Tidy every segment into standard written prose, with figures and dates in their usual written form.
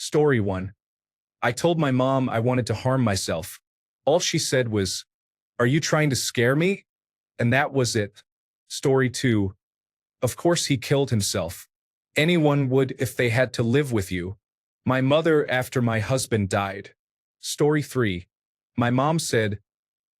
Story 1. I told my mom I wanted to harm myself. All she said was, "Are you trying to scare me?" And that was it. Story 2. Of course he killed himself. Anyone would if they had to live with you. My mother after my husband died. Story 3. My mom said,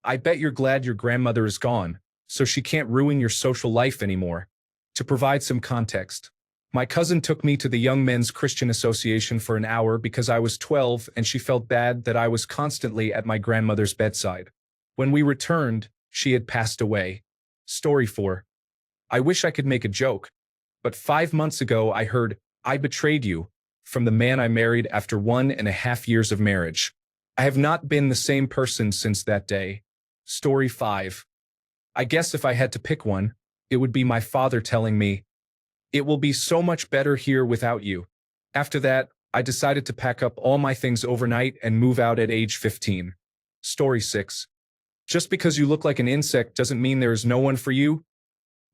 "I bet you're glad your grandmother is gone, so she can't ruin your social life anymore." To provide some context, my cousin took me to the Young Men's Christian Association for an hour because I was 12 and she felt bad that I was constantly at my grandmother's bedside. When we returned, she had passed away. Story 4. I wish I could make a joke, but 5 months ago I heard, "I betrayed you," from the man I married after 1.5 years of marriage. I have not been the same person since that day. Story 5. I guess if I had to pick one, it would be my father telling me, "It will be so much better here without you." After that, I decided to pack up all my things overnight and move out at age 15. Story 6. Just because you look like an insect doesn't mean there is no one for you.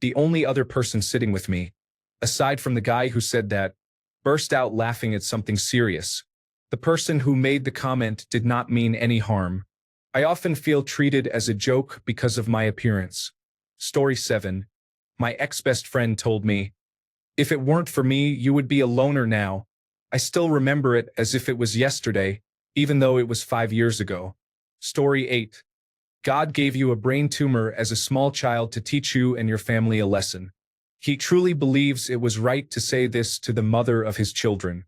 The only other person sitting with me, aside from the guy who said that, burst out laughing at something serious. The person who made the comment did not mean any harm. I often feel treated as a joke because of my appearance. Story 7. My ex-best friend told me, "If it weren't for me, you would be a loner now." I still remember it as if it was yesterday, even though it was 5 years ago. Story 8. God gave you a brain tumor as a small child to teach you and your family a lesson. He truly believes it was right to say this to the mother of his children.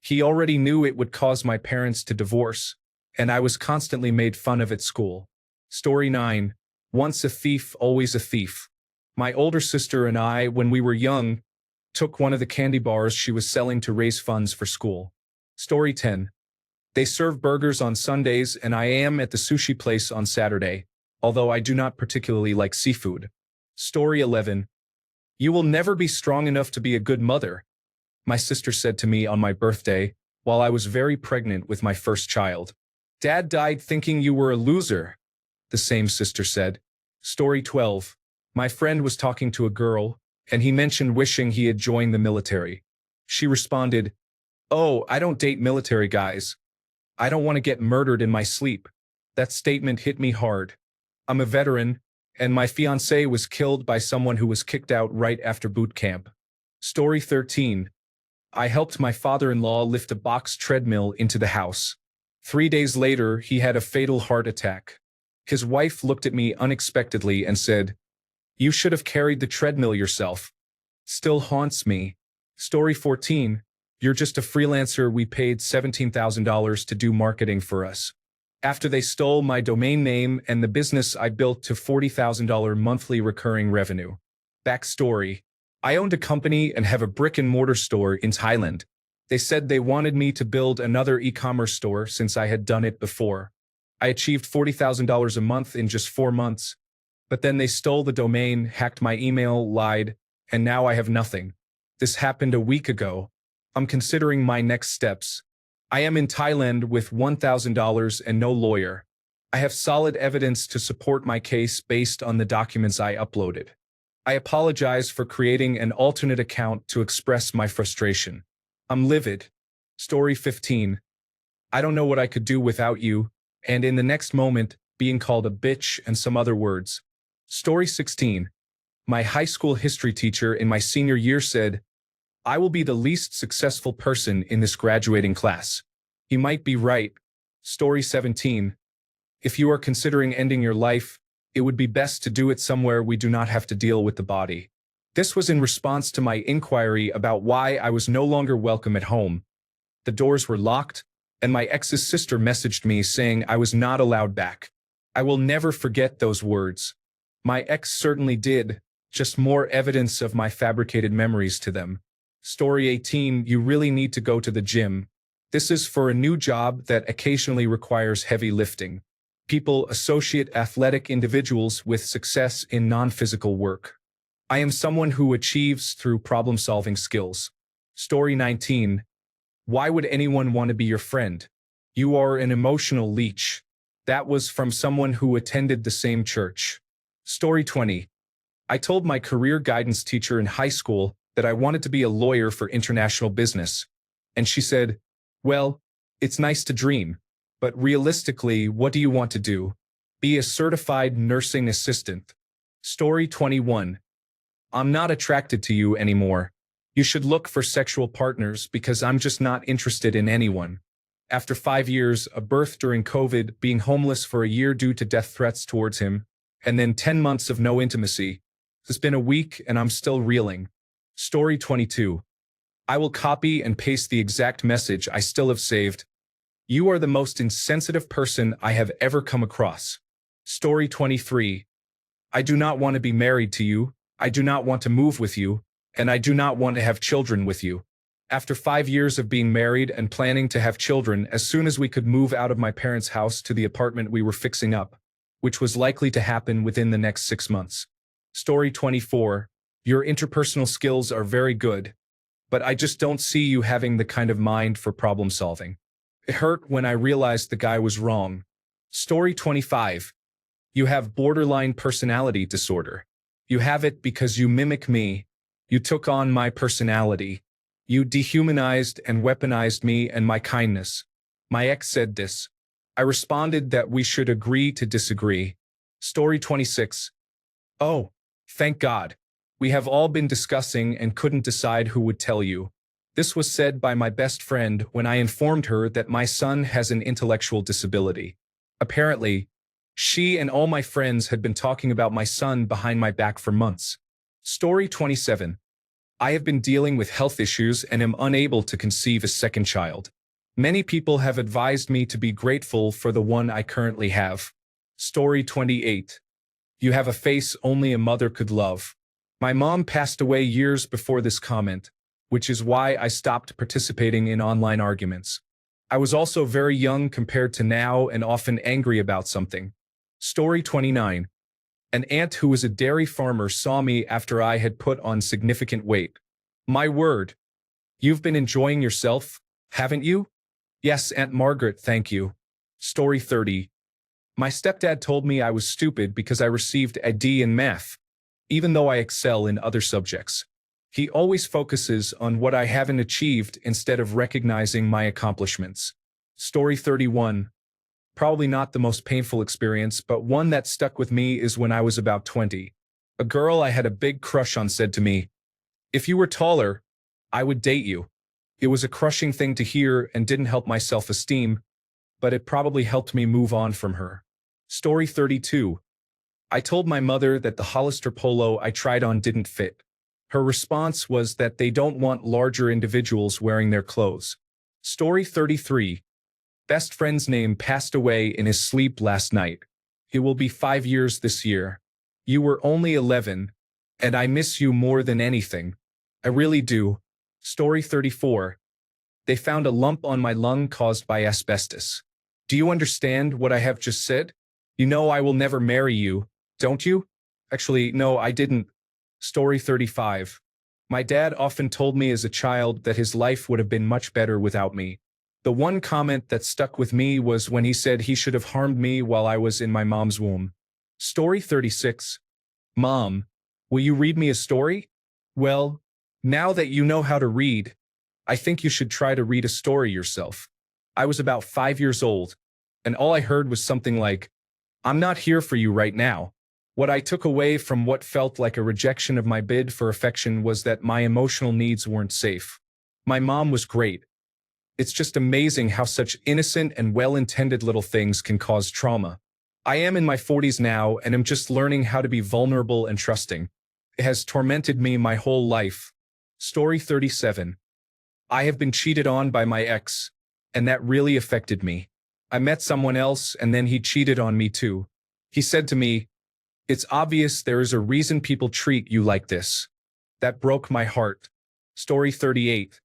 He already knew it would cause my parents to divorce, and I was constantly made fun of at school. Story 9. Once a thief, always a thief. My older sister and I, when we were young, took one of the candy bars she was selling to raise funds for school. Story 10. They serve burgers on Sundays and I am at the sushi place on Saturday, although I do not particularly like seafood. Story 11. You will never be strong enough to be a good mother, my sister said to me on my birthday, while I was very pregnant with my first child. Dad died thinking you were a loser, the same sister said. Story 12. My friend was talking to a girl, and he mentioned wishing he had joined the military. She responded, "Oh, I don't date military guys. I don't want to get murdered in my sleep." That statement hit me hard. I'm a veteran, and my fiancé was killed by someone who was kicked out right after boot camp. Story 13. I helped my father-in-law lift a box treadmill into the house. 3 days later, he had a fatal heart attack. His wife looked at me unexpectedly and said, "You should have carried the treadmill yourself." Still haunts me. Story 14. You're just a freelancer. We paid $17,000 to do marketing for us. After they stole my domain name and the business I built to $40,000 monthly recurring revenue. Backstory. I owned a company and have a brick-and-mortar store in Thailand. They said they wanted me to build another e-commerce store since I had done it before. I achieved $40,000 a month in just 4 months. But then they stole the domain, hacked my email, lied, and now I have nothing. This happened a week ago. I'm considering my next steps. I am in Thailand with $1,000 and no lawyer. I have solid evidence to support my case based on the documents I uploaded. I apologize for creating an alternate account to express my frustration. I'm livid. Story 15. I don't know what I could do without you, and in the next moment, being called a bitch and some other words. Story 16. My high school history teacher in my senior year said, "I will be the least successful person in this graduating class." He might be right. Story 17. If you are considering ending your life, it would be best to do it somewhere we do not have to deal with the body. This was in response to my inquiry about why I was no longer welcome at home. The doors were locked, and my ex's sister messaged me saying I was not allowed back. I will never forget those words. My ex certainly did, just more evidence of my fabricated memories to them. Story 18. You really need to go to the gym. This is for a new job that occasionally requires heavy lifting. People associate athletic individuals with success in non-physical work. I am someone who achieves through problem-solving skills. Story 19. Why would anyone want to be your friend? You are an emotional leech. That was from someone who attended the same church. Story 20. I told my career guidance teacher in high school that I wanted to be a lawyer for international business. And she said, Well, it's nice to dream. But realistically, what do you want to do? Be a certified nursing assistant. Story 21. I'm not attracted to you anymore. You should look for sexual partners because I'm just not interested in anyone. After 5 years, a birth during COVID, being homeless for a year due to death threats towards him, and then 10 months of no intimacy. It's been a week and I'm still reeling. Story 22. I will copy and paste the exact message I still have saved. You are the most insensitive person I have ever come across. Story 23. I do not want to be married to you. I do not want to move with you. And I do not want to have children with you. After 5 years of being married and planning to have children as soon as we could move out of my parents' house to the apartment we were fixing up, which was likely to happen within the next 6 months. Story 24. Your interpersonal skills are very good, but I just don't see you having the kind of mind for problem solving. It hurt when I realized the guy was wrong. Story 25. You have borderline personality disorder. You have it because you mimic me. You took on my personality. You dehumanized and weaponized me and my kindness. My ex said this. I responded that we should agree to disagree. Story 26. Oh, thank God. We have all been discussing and couldn't decide who would tell you. This was said by my best friend when I informed her that my son has an intellectual disability. Apparently, she and all my friends had been talking about my son behind my back for months. Story 27. I have been dealing with health issues and am unable to conceive a second child. Many people have advised me to be grateful for the one I currently have. Story 28. You have a face only a mother could love. My mom passed away years before this comment, which is why I stopped participating in online arguments. I was also very young compared to now and often angry about something. Story 29. An aunt who was a dairy farmer saw me after I had put on significant weight. My word. You've been enjoying yourself, haven't you? Yes, Aunt Margaret, thank you. Story 30. My stepdad told me I was stupid because I received a D in math, even though I excel in other subjects. He always focuses on what I haven't achieved instead of recognizing my accomplishments. Story 31. Probably not the most painful experience, but one that stuck with me is when I was about 20. A girl I had a big crush on said to me, "If you were taller, I would date you." It was a crushing thing to hear and didn't help my self-esteem, but it probably helped me move on from her. Story 32. I told my mother that the Hollister polo I tried on didn't fit. Her response was that they don't want larger individuals wearing their clothes. Story 33. Best friend's name passed away in his sleep last night. It will be 5 years this year. You were only 11, and I miss you more than anything. I really do. Story 34. They found a lump on my lung caused by asbestos. Do you understand what I have just said? You know I will never marry you, don't you? Actually, no, I didn't. Story 35. My dad often told me as a child that his life would have been much better without me. The one comment that stuck with me was when he said he should have harmed me while I was in my mom's womb. Story 36. Mom, will you read me a story? Well, now that you know how to read, I think you should try to read a story yourself. I was about 5 years old, and all I heard was something like, "I'm not here for you right now." What I took away from what felt like a rejection of my bid for affection was that my emotional needs weren't safe. My mom was great. It's just amazing how such innocent and well-intended little things can cause trauma. I am in my 40s now and am just learning how to be vulnerable and trusting. It has tormented me my whole life. Story 37. I have been cheated on by my ex, and that really affected me. I met someone else and then he cheated on me too. He said to me, "It's obvious there is a reason people treat you like this." That broke my heart. Story 38.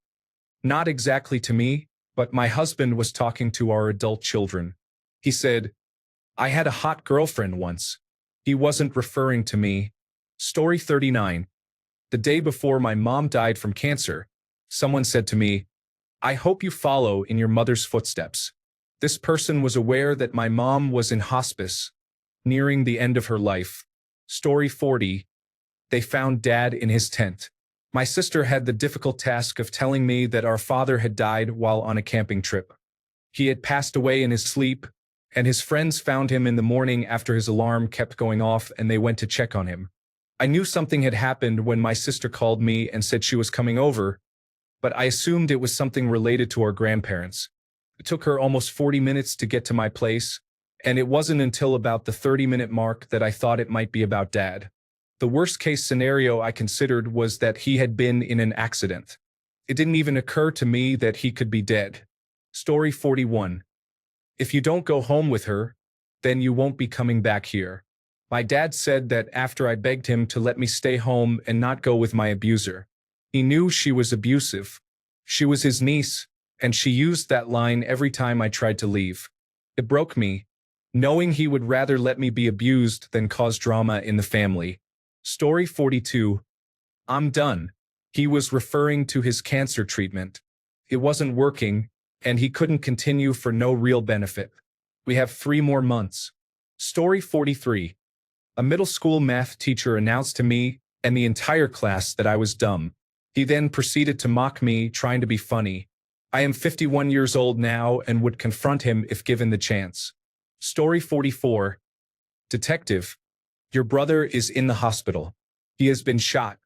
Not exactly to me, but my husband was talking to our adult children. He said, "I had a hot girlfriend once." He wasn't referring to me. Story 39. The day before my mom died from cancer, someone said to me, "I hope you follow in your mother's footsteps." This person was aware that my mom was in hospice, nearing the end of her life. Story 40. They found Dad in his tent. My sister had the difficult task of telling me that our father had died while on a camping trip. He had passed away in his sleep, and his friends found him in the morning after his alarm kept going off and they went to check on him. I knew something had happened when my sister called me and said she was coming over, but I assumed it was something related to our grandparents. It took her almost 40 minutes to get to my place, and it wasn't until about the 30-minute mark that I thought it might be about Dad. The worst-case scenario I considered was that he had been in an accident. It didn't even occur to me that he could be dead. Story 41. If you don't go home with her, then you won't be coming back here. My dad said that after I begged him to let me stay home and not go with my abuser. He knew she was abusive. She was his niece, and she used that line every time I tried to leave. It broke me, knowing he would rather let me be abused than cause drama in the family. Story 42. I'm done. He was referring to his cancer treatment. It wasn't working, and he couldn't continue for no real benefit. We have 3 more months. Story 43. A middle school math teacher announced to me and the entire class that I was dumb. He then proceeded to mock me, trying to be funny. I am 51 years old now and would confront him if given the chance. Story 44. Detective. Your brother is in the hospital. He has been shot.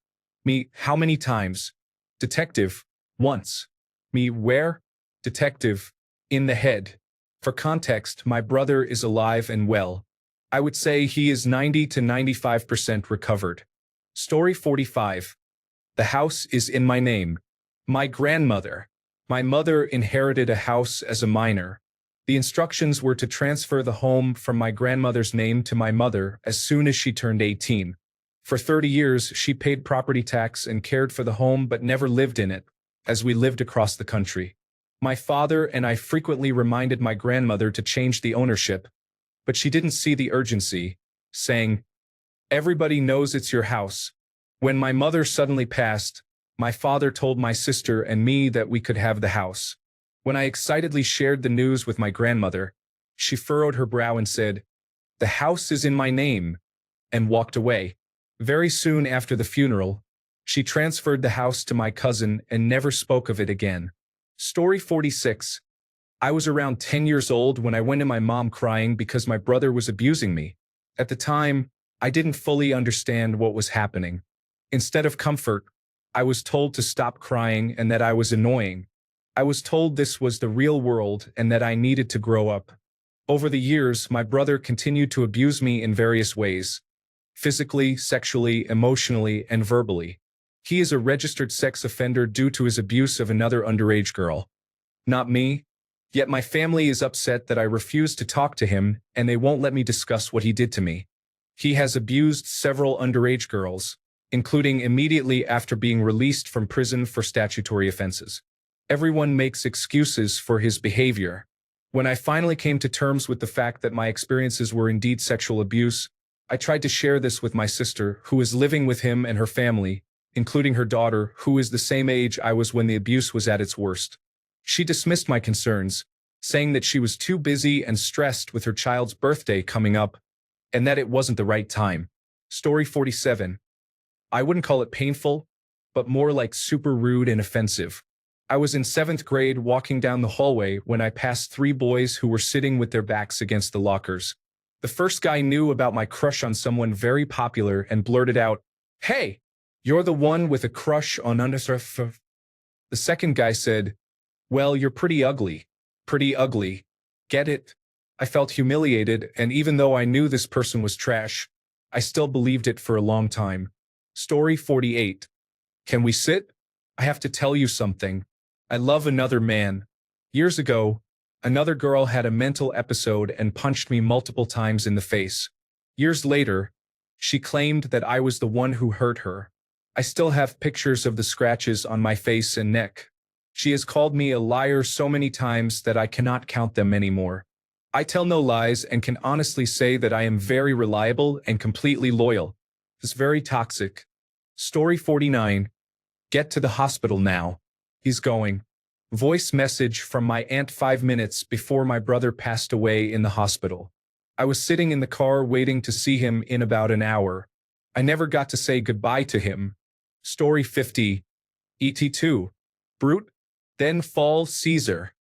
Me, how many times? Detective. Once. Me, where? Detective. In the head. For context, my brother is alive and well. I would say he is 90 to 95% recovered. Story 45. The house is in my name. My grandmother. My mother inherited a house as a minor. The instructions were to transfer the home from my grandmother's name to my mother as soon as she turned 18. For 30 years, she paid property tax and cared for the home but never lived in it, as we lived across the country. My father and I frequently reminded my grandmother to change the ownership, but she didn't see the urgency, saying, "Everybody knows it's your house." When my mother suddenly passed, my father told my sister and me that we could have the house. When I excitedly shared the news with my grandmother, she furrowed her brow and said, "The house is in my name," and walked away. Very soon after the funeral, she transferred the house to my cousin and never spoke of it again. Story 46. I was around 10 years old when I went to my mom crying because my brother was abusing me. At the time, I didn't fully understand what was happening. Instead of comfort, I was told to stop crying and that I was annoying. I was told this was the real world and that I needed to grow up. Over the years, my brother continued to abuse me in various ways. Physically, sexually, emotionally, and verbally. He is a registered sex offender due to his abuse of another underage girl. Not me. Yet my family is upset that I refuse to talk to him and they won't let me discuss what he did to me. He has abused several underage girls, including immediately after being released from prison for statutory offenses. Everyone makes excuses for his behavior. When I finally came to terms with the fact that my experiences were indeed sexual abuse, I tried to share this with my sister, who is living with him and her family, including her daughter, who is the same age I was when the abuse was at its worst. She dismissed my concerns, saying that she was too busy and stressed with her child's birthday coming up, and that it wasn't the right time. Story 47. I wouldn't call it painful, but more like super rude and offensive. I was in 7th grade walking down the hallway when I passed 3 boys who were sitting with their backs against the lockers. The first guy knew about my crush on someone very popular and blurted out, "Hey, you're the one with a crush on The second guy said, "Well, you're pretty ugly. Pretty ugly. Get it?" I felt humiliated, and even though I knew this person was trash, I still believed it for a long time. Story 48. Can we sit? I have to tell you something. I love another man. Years ago, another girl had a mental episode and punched me multiple times in the face. Years later, she claimed that I was the one who hurt her. I still have pictures of the scratches on my face and neck. She has called me a liar so many times that I cannot count them anymore. I tell no lies and can honestly say that I am very reliable and completely loyal. It's very toxic. Story 49. Get to the hospital now. He's going. Voice message from my aunt 5 minutes before my brother passed away in the hospital. I was sitting in the car waiting to see him in about an hour. I never got to say goodbye to him. Story 50. ET2. Brute. Then fall Caesar.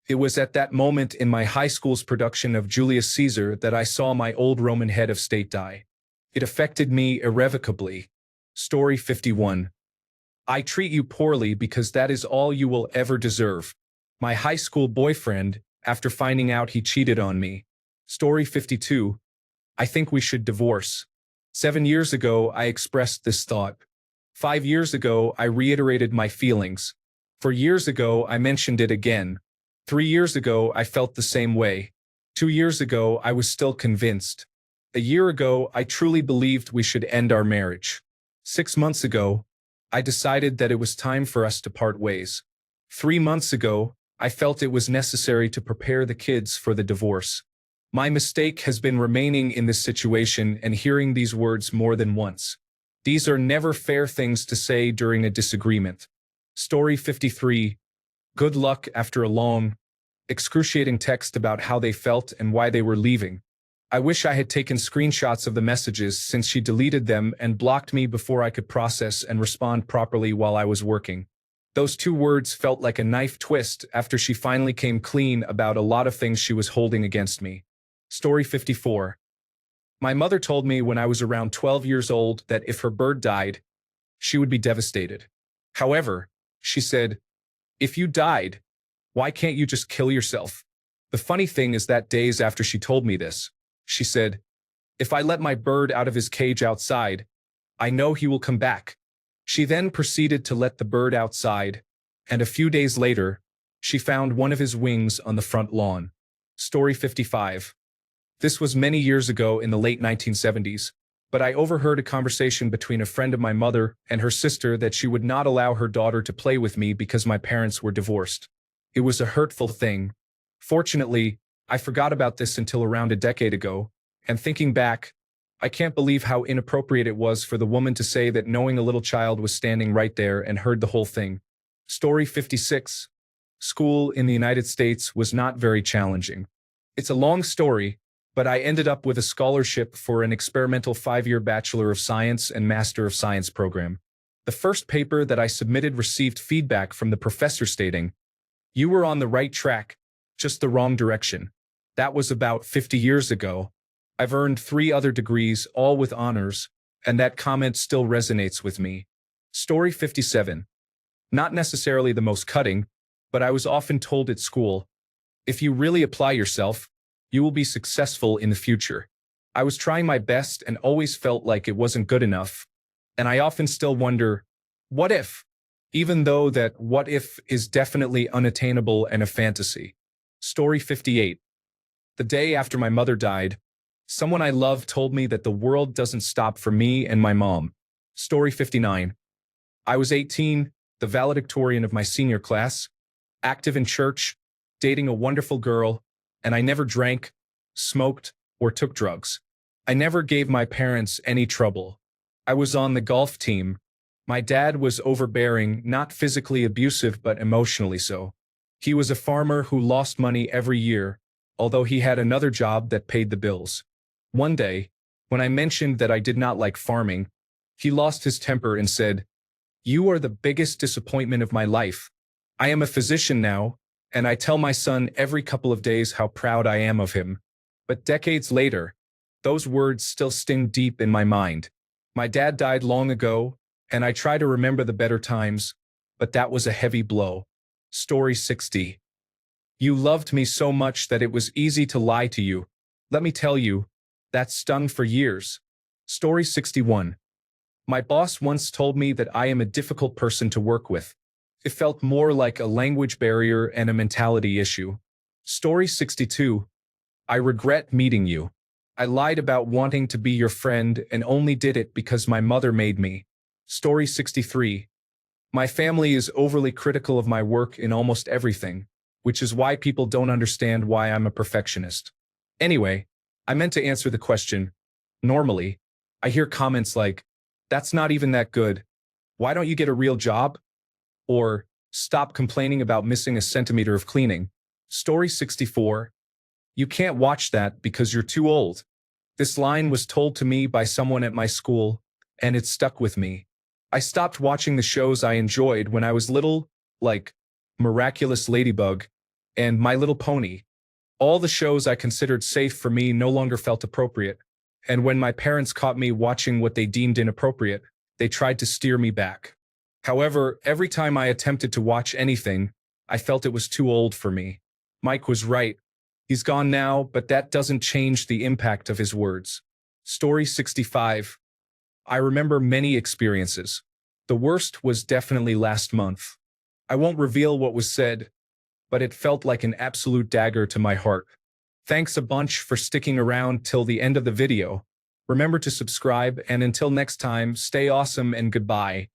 It was at that moment in my high school's production of Julius Caesar that I saw my old Roman head of state die. It affected me irrevocably. Story 51. I treat you poorly because that is all you will ever deserve. My high school boyfriend, after finding out he cheated on me. Story 52. I think we should divorce. 7 years ago, I expressed this thought. 5 years ago, I reiterated my feelings. 4 years ago, I mentioned it again. 3 years ago, I felt the same way. 2 years ago, I was still convinced. A year ago, I truly believed we should end our marriage. 6 months ago, I decided that it was time for us to part ways. 3 months ago, I felt it was necessary to prepare the kids for the divorce. My mistake has been remaining in this situation and hearing these words more than once. These are never fair things to say during a disagreement. Story 53. Good luck after a long, excruciating text about how they felt and why they were leaving. I wish I had taken screenshots of the messages since she deleted them and blocked me before I could process and respond properly while I was working. Those 2 words felt like a knife twist after she finally came clean about a lot of things she was holding against me. Story 54. My mother told me when I was around 12 years old that if her bird died, she would be devastated. However, she said, if you died, why can't you just kill yourself? The funny thing is that days after she told me this, she said, if I let my bird out of his cage outside, I know he will come back. She then proceeded to let the bird outside, and a few days later, she found one of his wings on the front lawn. Story 55. This was many years ago in the late 1970s, but I overheard a conversation between a friend of my mother and her sister that she would not allow her daughter to play with me because my parents were divorced. It was a hurtful thing. Fortunately, I forgot about this until around a decade ago, and thinking back, I can't believe how inappropriate it was for the woman to say that knowing a little child was standing right there and heard the whole thing. Story 56. School in the United States was not very challenging. It's a long story, but I ended up with a scholarship for an experimental 5-year Bachelor of Science and Master of Science program. The first paper that I submitted received feedback from the professor stating, "You were on the right track, just the wrong direction." That was about 50 years ago. I've earned 3 other degrees, all with honors, and that comment still resonates with me. Story 57. Not necessarily the most cutting, but I was often told at school, if you really apply yourself, you will be successful in the future. I was trying my best and always felt like it wasn't good enough. And I often still wonder, what if? Even though that what if is definitely unattainable and a fantasy. Story 58. The day after my mother died, someone I love told me that the world doesn't stop for me and my mom. Story 59. I was 18, the valedictorian of my senior class, active in church, dating a wonderful girl, and I never drank, smoked, or took drugs. I never gave my parents any trouble. I was on the golf team. My dad was overbearing, not physically abusive but emotionally so. He was a farmer who lost money every year, although he had another job that paid the bills. One day, when I mentioned that I did not like farming, he lost his temper and said, "You are the biggest disappointment of my life. I am a physician now, and I tell my son every couple of days how proud I am of him." But decades later, those words still sting deep in my mind. My dad died long ago, and I try to remember the better times, but that was a heavy blow. Story 60. You loved me so much that it was easy to lie to you. Let me tell you, that stung for years. Story 61. My boss once told me that I am a difficult person to work with. It felt more like a language barrier and a mentality issue. Story 62. I regret meeting you. I lied about wanting to be your friend and only did it because my mother made me. Story 63. My family is overly critical of my work in almost everything, which is why people don't understand why I'm a perfectionist. Anyway, I meant to answer the question. Normally, I hear comments like, "That's not even that good. Why don't you get a real job?" Or, "Stop complaining about missing a centimeter of cleaning." Story 64. You can't watch that because you're too old. This line was told to me by someone at my school, and it stuck with me. I stopped watching the shows I enjoyed when I was little, like Miraculous Ladybug and My Little Pony. All the shows I considered safe for me no longer felt appropriate, and when my parents caught me watching what they deemed inappropriate, they tried to steer me back. However, every time I attempted to watch anything, I felt it was too old for me. Mike was right. He's gone now, but that doesn't change the impact of his words. Story 65. I remember many experiences. The worst was definitely last month. I won't reveal what was said, but it felt like an absolute dagger to my heart. Thanks a bunch for sticking around till the end of the video. Remember to subscribe, and until next time, stay awesome and goodbye.